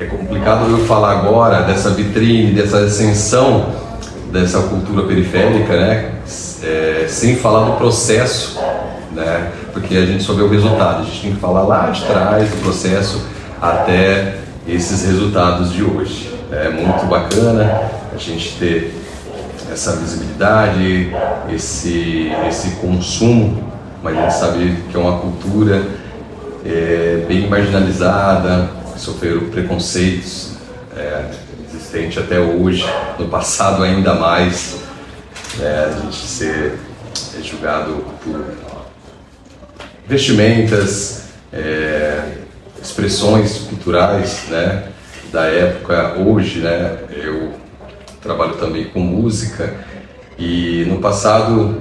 É complicado eu falar agora dessa vitrine, dessa ascensão dessa cultura periférica, né? Sem falar do processo, né? Porque a gente só vê o resultado, a gente tem que falar lá de trás do processo até esses resultados de hoje. É muito bacana a gente ter essa visibilidade, esse consumo, mas a gente sabe que é uma cultura bem marginalizada, que sofreram preconceitos existentes até hoje, no passado ainda mais, a gente ser julgado por vestimentas, expressões culturais, né, da época. Hoje, né, eu trabalho também com música e no passado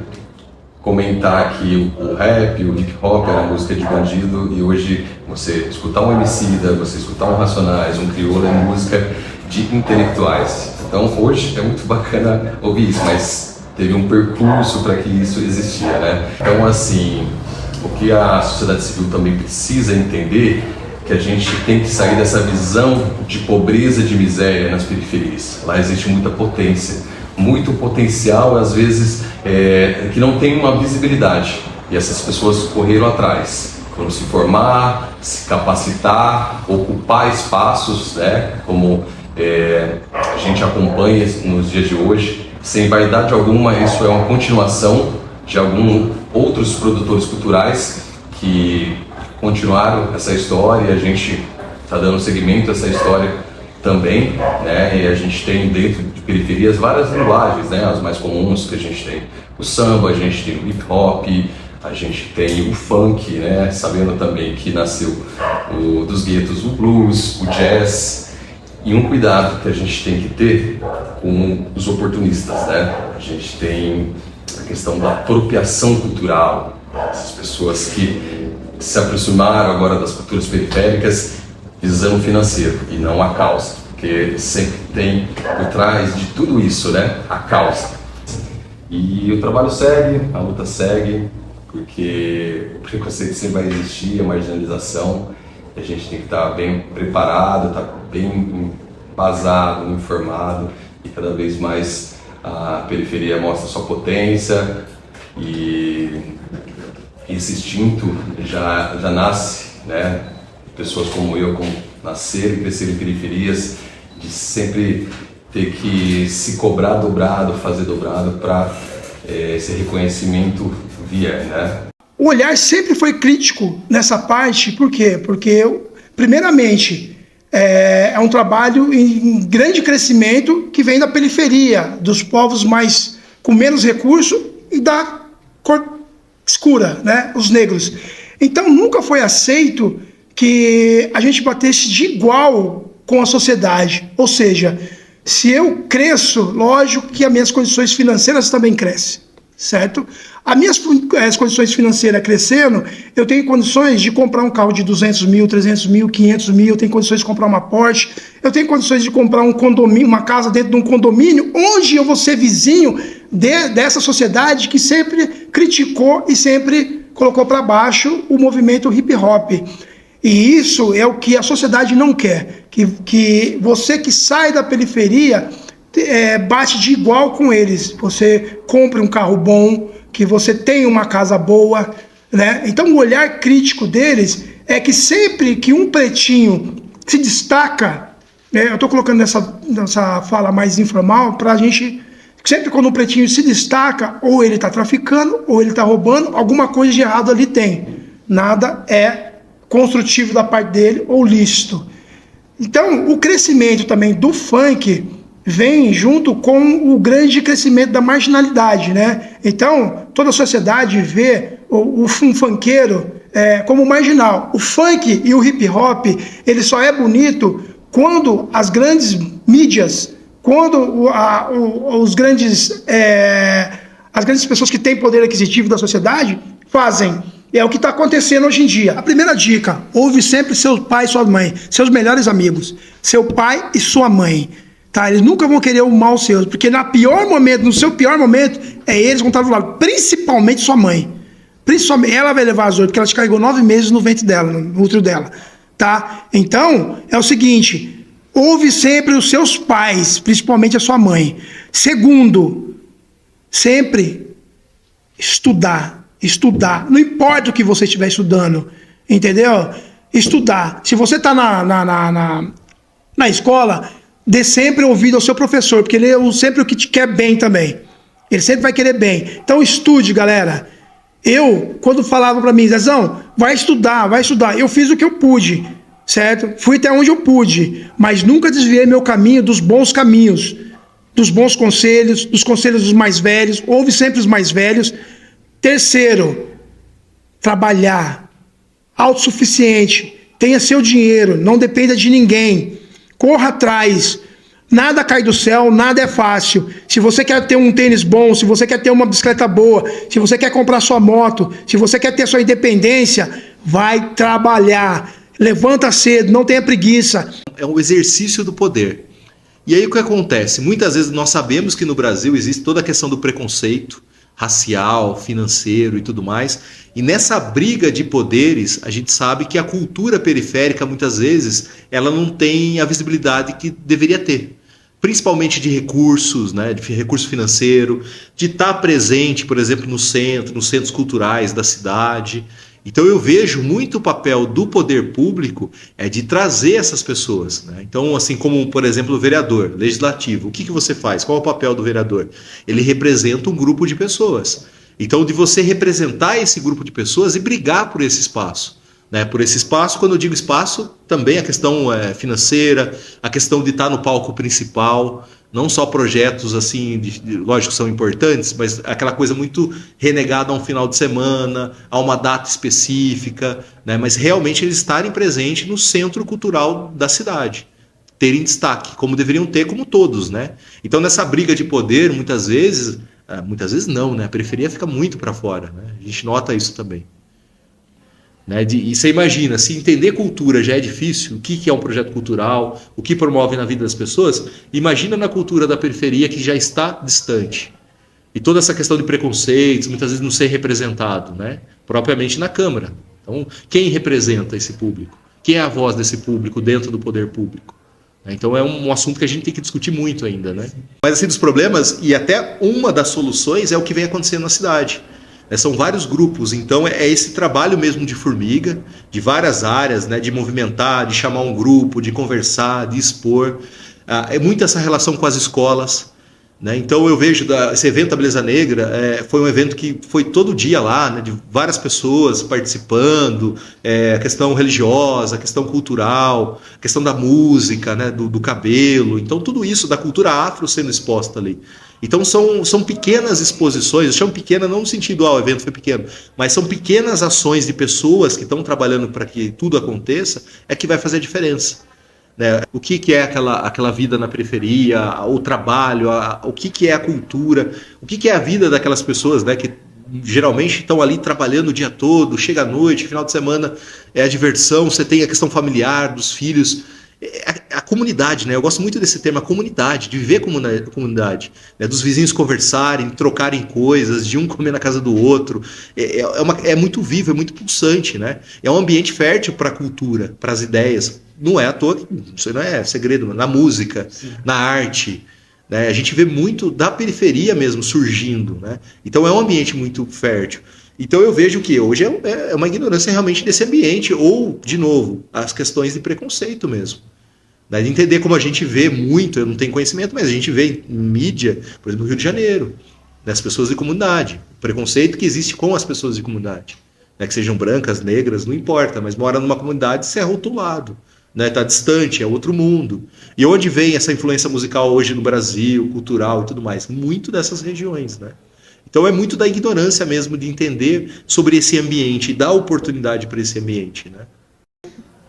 comentar que o rap, o hip hop era música de bandido, e hoje você escutar um Emicida, você escutar um Racionais, um Criolo é música de intelectuais. Então hoje é muito bacana ouvir isso, mas teve um percurso para que isso existia, né? Então assim, o que a sociedade civil também precisa entender que a gente tem que sair dessa visão de pobreza, de miséria nas periferias. Lá existe muita potência, muito potencial, às vezes que não tem uma visibilidade, e essas pessoas correram atrás, foram se formar, se capacitar, ocupar espaços, né, como a gente acompanha nos dias de hoje. Sem vaidade alguma, isso é uma continuação de alguns outros produtores culturais que continuaram essa história, e a gente está dando seguimento a essa história também, né? E a gente tem dentro de periferias várias linguagens, né? As mais comuns que a gente tem o samba, a gente tem o hip hop, a gente tem o funk, né? Sabendo também que nasceu dos guetos o blues, o jazz, e um cuidado que a gente tem que ter com os oportunistas, né? A gente tem a questão da apropriação cultural, essas pessoas que se aproximaram agora das culturas periféricas visando o financeiro e não a causa, porque sempre tem por trás de tudo isso, né, a causa. E o trabalho segue, a luta segue, porque o preconceito sempre vai existir, a marginalização, e a gente tem que estar bem preparado, estar bem embasado, informado, e cada vez mais a periferia mostra sua potência, e esse instinto já nasce, né? Pessoas como eu, como nascer e crescer em periferias, de sempre ter que se cobrar dobrado, fazer dobrado para esse reconhecimento vier, né? O olhar sempre foi crítico nessa parte, por quê? Porque, primeiramente, é um trabalho em grande crescimento que vem da periferia, dos povos com menos recurso e da cor escura, né? Os negros. Então nunca foi aceito que a gente batesse de igual com a sociedade. Ou seja, se eu cresço, lógico que as minhas condições financeiras também crescem, certo? As condições financeiras crescendo, eu tenho condições de comprar um carro de 200 mil, 300 mil, 500 mil, eu tenho condições de comprar uma Porsche, eu tenho condições de comprar um condomínio, uma casa dentro de um condomínio, onde eu vou ser vizinho dessa sociedade que sempre criticou e sempre colocou para baixo o movimento hip hop. E isso é o que a sociedade não quer, que você que sai da periferia bate de igual com eles, você compre um carro bom, que você tenha uma casa boa, né? Então o olhar crítico deles é que sempre que um pretinho se destaca, eu estou colocando nessa fala mais informal para a gente, sempre quando um pretinho se destaca, ou ele está traficando, ou ele está roubando, alguma coisa de errado ali tem, nada é construtivo da parte dele ou lícito. Então, o crescimento também do funk vem junto com o grande crescimento da marginalidade, né? Então, toda a sociedade vê um funkeiro como marginal. O funk e o hip hop, ele só é bonito quando as grandes mídias, quando as grandes pessoas que têm poder aquisitivo da sociedade fazem. É o que está acontecendo hoje em dia. A primeira dica: ouve sempre seu pai e sua mãe, seus melhores amigos, seu pai e sua mãe. Tá? Eles nunca vão querer o mal seu, porque no seu pior momento, eles vão estar do lado, principalmente sua mãe. Principalmente, ela vai levar as 8, porque ela te carregou 9 meses no ventre dela, no útero dela. Tá? Então, é o seguinte: ouve sempre os seus pais, principalmente a sua mãe. Segundo, sempre estudar. Não importa o que você estiver estudando, entendeu? Estudar. Se você está na escola, dê sempre ouvido ao seu professor, porque ele é sempre o que te quer bem também. Ele sempre vai querer bem. Então estude, galera. Eu, quando falava para mim, Zezão, vai estudar, eu fiz o que eu pude, certo? Fui até onde eu pude, mas nunca desviei meu caminho dos bons caminhos, dos bons conselhos, dos conselhos dos mais velhos, ouve sempre os mais velhos. Terceiro, trabalhar, autossuficiente, tenha seu dinheiro, não dependa de ninguém, corra atrás. Nada cai do céu, nada é fácil. Se você quer ter um tênis bom, se você quer ter uma bicicleta boa, se você quer comprar sua moto, se você quer ter sua independência, vai trabalhar. Levanta cedo, não tenha preguiça. É um exercício do poder. E aí o que acontece? Muitas vezes nós sabemos que no Brasil existe toda a questão do preconceito racial, financeiro e tudo mais. E nessa briga de poderes, a gente sabe que a cultura periférica, muitas vezes, ela não tem a visibilidade que deveria ter. Principalmente de recursos, né, de recurso financeiro, de estar presente, por exemplo, nos centros culturais da cidade. Então eu vejo muito o papel do poder público de trazer essas pessoas, né? Então, assim como, por exemplo, o vereador legislativo, o que você faz? Qual é o papel do vereador? Ele representa um grupo de pessoas. Então, de você representar esse grupo de pessoas e brigar por esse espaço. Né, por esse espaço, quando eu digo espaço, também a questão financeira, a questão de estar no palco principal, não só projetos assim, lógico, são importantes, mas aquela coisa muito renegada a um final de semana, a uma data específica, né, mas realmente eles estarem presentes no centro cultural da cidade, terem destaque, como deveriam ter, como todos, né? Então nessa briga de poder, muitas vezes não, né? A periferia fica muito para fora, né? A gente nota isso também. Né? E você imagina, se entender cultura já é difícil, o que é um projeto cultural, o que promove na vida das pessoas, imagina na cultura da periferia que já está distante. E toda essa questão de preconceitos, muitas vezes não ser representado, né? Propriamente na Câmara. Então, quem representa esse público? Quem é a voz desse público dentro do poder público? Então é um assunto que a gente tem que discutir muito ainda, né? Mas assim, dos problemas, e até uma das soluções é o que vem acontecendo na cidade. São vários grupos, então é esse trabalho mesmo de formiga, de várias áreas, né, de movimentar, de chamar um grupo, de conversar, de expor. É muito essa relação com as escolas. Né? Então eu vejo esse evento da Beleza Negra, foi um evento que foi todo dia lá, né, de várias pessoas participando, a questão religiosa, a questão cultural, a questão da música, né, do cabelo, então tudo isso da cultura afro sendo exposta ali. Então são pequenas exposições, eu chamo pequena não no sentido, o evento foi pequeno, mas são pequenas ações de pessoas que estão trabalhando para que tudo aconteça, que vai fazer a diferença. Né? O que é aquela vida na periferia, o trabalho, o que é a cultura, o que é a vida daquelas pessoas, né, que geralmente estão ali trabalhando o dia todo, chega à noite, final de semana é a diversão, você tem a questão familiar, dos filhos, a comunidade, né? Eu gosto muito desse tema, comunidade, de viver como comunidade, né? Dos vizinhos conversarem, trocarem coisas, de um comer na casa do outro, é muito vivo, é muito pulsante, né? É um ambiente fértil para a cultura, para as ideias. Não é à toa, isso não é segredo, na música, sim, na arte, né? A gente vê muito da periferia mesmo surgindo, né? Então é um ambiente muito fértil. Então eu vejo que hoje é uma ignorância realmente desse ambiente, ou, de novo, as questões de preconceito mesmo. Né? De entender como a gente vê muito, eu não tenho conhecimento, mas a gente vê em mídia, por exemplo, no Rio de Janeiro, né? As pessoas de comunidade, o preconceito que existe com as pessoas de comunidade. Né? Que sejam brancas, negras, não importa, mas mora numa comunidade, você é rotulado. Está distante, é outro mundo. E onde vem essa influência musical hoje no Brasil, cultural e tudo mais? Muito dessas regiões, né? Então é muito da ignorância mesmo de entender sobre esse ambiente e dar oportunidade para esse ambiente, né?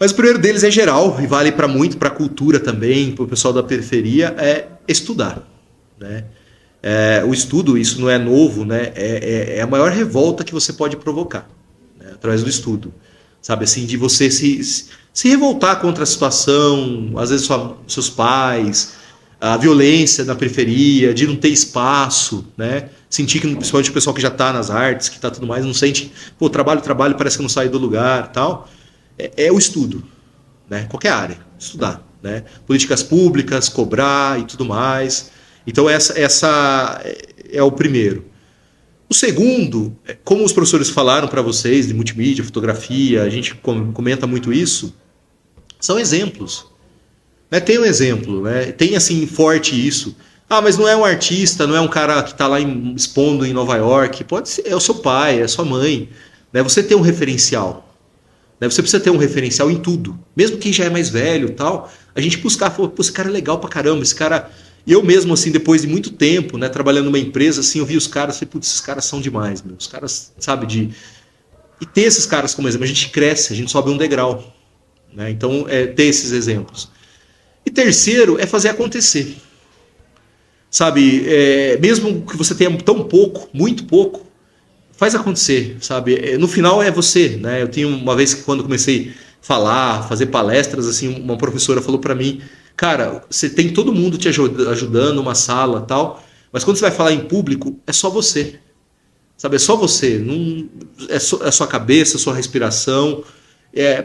Mas o primeiro deles é geral e vale para muito, para a cultura também, para o pessoal da periferia, é estudar, né? O estudo, isso não é novo, né? É a maior revolta que você pode provocar, né? Através do estudo, sabe, assim, de você se revoltar contra a situação, às vezes seus pais, a violência na periferia, de não ter espaço, né? Sentir que, principalmente o pessoal que já está nas artes, que está tudo mais, não sente, pô, trabalho, parece que não sai do lugar, tal. É o estudo, né? Qualquer área, estudar. né? Políticas públicas, cobrar e tudo mais. Então essa é o primeiro. O segundo, como os professores falaram para vocês de multimídia, fotografia, a gente comenta muito isso, são exemplos. Né? Tem um exemplo, né? Tem assim forte isso. Ah, mas não é um artista, não é um cara que está lá expondo em Nova York. Pode ser, é o seu pai, é a sua mãe. Né? Você tem um referencial. Né? Você precisa ter um referencial em tudo. Mesmo quem já é mais velho e tal, a gente buscar, pô, esse cara é legal pra caramba, esse cara... Eu mesmo, assim, depois de muito tempo, né, trabalhando numa empresa, assim, eu vi os caras, falei, putz, esses caras são demais, meu. Os caras, sabe, E ter esses caras como exemplo, a gente cresce, a gente sobe um degrau. Né? Então, ter esses exemplos. E terceiro, é fazer acontecer. Sabe, mesmo que você tenha tão pouco, muito pouco, faz acontecer, sabe? No final é você, né? Eu tenho uma vez que quando comecei a falar, fazer palestras, assim, uma professora falou para mim, cara, você tem todo mundo te ajudando, uma sala tal, mas quando você vai falar em público, é só você. Sabe, é só você. Não, é a sua cabeça, a sua respiração,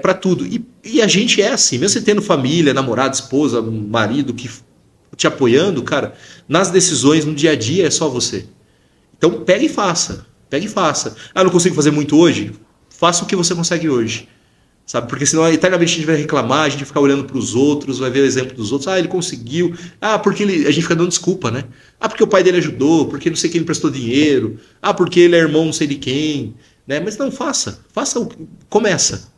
para tudo. E a gente é assim, mesmo você tendo família, namorado, esposa, marido, que te apoiando, cara, nas decisões, no dia a dia, é só você. Então pega e faça. Pega e faça. Ah, não consigo fazer muito hoje? Faça o que você consegue hoje. Sabe? Porque senão eternamente a gente vai reclamar, a gente vai ficar olhando para os outros, vai ver o exemplo dos outros. Ah, ele conseguiu. Ah, porque a gente fica dando desculpa, né? Ah, porque o pai dele ajudou, porque não sei quem emprestou dinheiro. Ah, porque ele é irmão não sei de quem. Né? Mas não, faça. Começa.